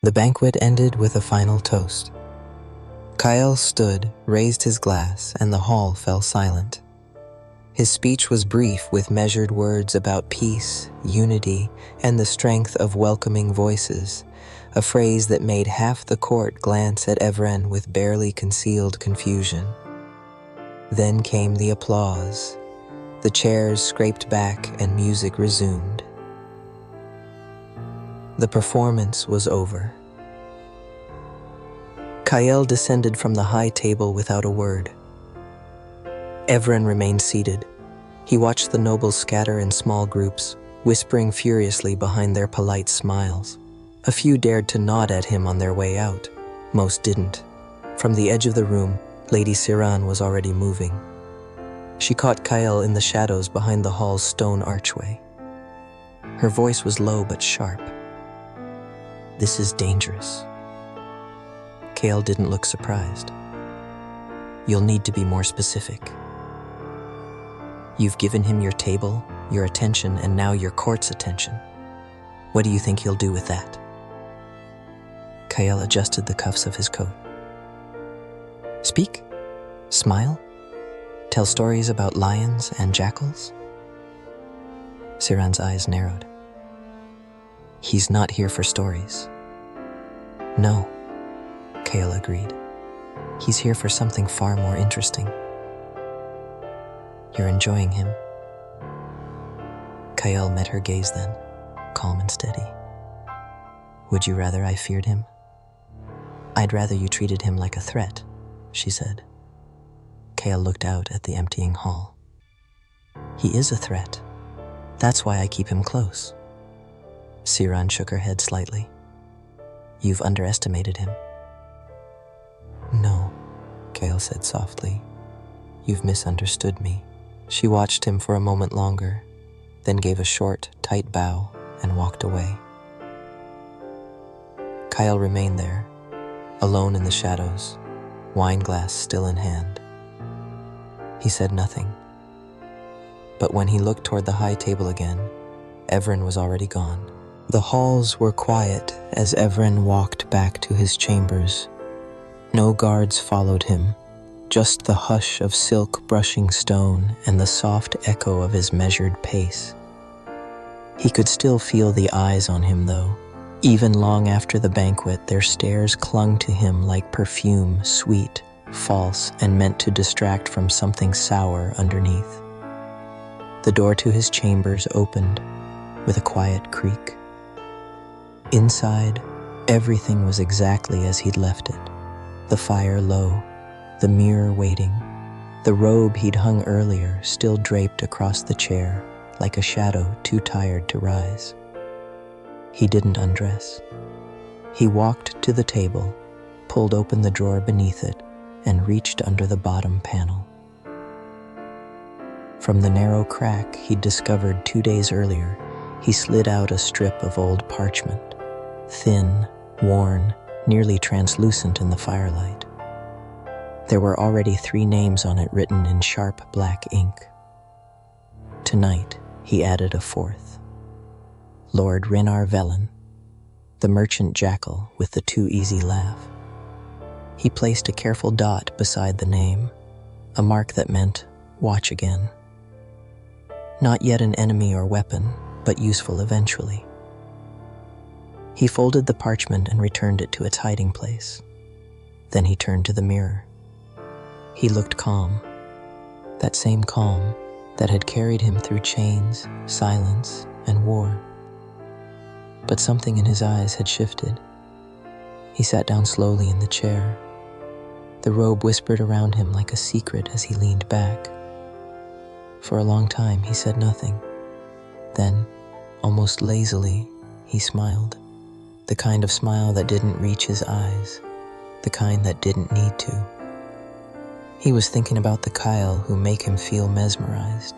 The banquet ended with a final toast. Kael stood, raised his glass, and the hall fell silent. His speech was brief, with measured words about peace, unity, and the strength of welcoming voices, a phrase that made half the court glance at Evren with barely concealed confusion. Then came the applause. The chairs scraped back and music resumed. The performance was over. Kael descended from the high table without a word. Evren remained seated. He watched the nobles scatter in small groups, whispering furiously behind their polite smiles. A few dared to nod at him on their way out. Most didn't. From the edge of the room, Lady Siran was already moving. She caught Kael in the shadows behind the hall's stone archway. Her voice was low but sharp. "This is dangerous." Kael didn't look surprised. "You'll need to be more specific. You've given him your table, your attention, and now your court's attention. What do you think he'll do with that?" Kael adjusted the cuffs of his coat. "Speak? Smile? Tell stories about lions and jackals?" Siran's eyes narrowed. "He's not here for stories." "No," Kael agreed. "He's here for something far more interesting." "You're enjoying him?" Kael met her gaze then, calm and steady. "Would you rather I feared him?" "I'd rather you treated him like a threat," she said. Kael looked out at the emptying hall. "He is a threat. That's why I keep him close." Siran shook her head slightly. "You've underestimated him." "No," Kael said softly. "You've misunderstood me." She watched him for a moment longer, then gave a short, tight bow and walked away. Kael remained there, alone in the shadows, wine glass still in hand. He said nothing. But when he looked toward the high table again, Evren was already gone. The halls were quiet as Evren walked back to his chambers. No guards followed him, just the hush of silk brushing stone and the soft echo of his measured pace. He could still feel the eyes on him, though. Even long after the banquet, their stares clung to him like perfume, sweet, false, and meant to distract from something sour underneath. The door to his chambers opened with a quiet creak. Inside, everything was exactly as he'd left it. The fire low, the mirror waiting, the robe he'd hung earlier still draped across the chair like a shadow too tired to rise. He didn't undress. He walked to the table, pulled open the drawer beneath it, and reached under the bottom panel. From the narrow crack he'd discovered 2 days earlier, he slid out a strip of old parchment, thin, worn, nearly translucent in the firelight. There were already 3 names on it written in sharp black ink. Tonight, he added a 4th. Lord Renar Velen, the merchant jackal with the too easy laugh. He placed a careful dot beside the name, a mark that meant, watch again. Not yet an enemy or weapon, but useful eventually. He folded the parchment and returned it to its hiding place. Then he turned to the mirror. He looked calm, that same calm that had carried him through chains, silence, and war. But something in his eyes had shifted. He sat down slowly in the chair. The robe whispered around him like a secret as he leaned back. For a long time, he said nothing. Then, almost lazily, he smiled. The kind of smile that didn't reach his eyes, the kind that didn't need to. He was thinking about the Kael who make him feel mesmerized,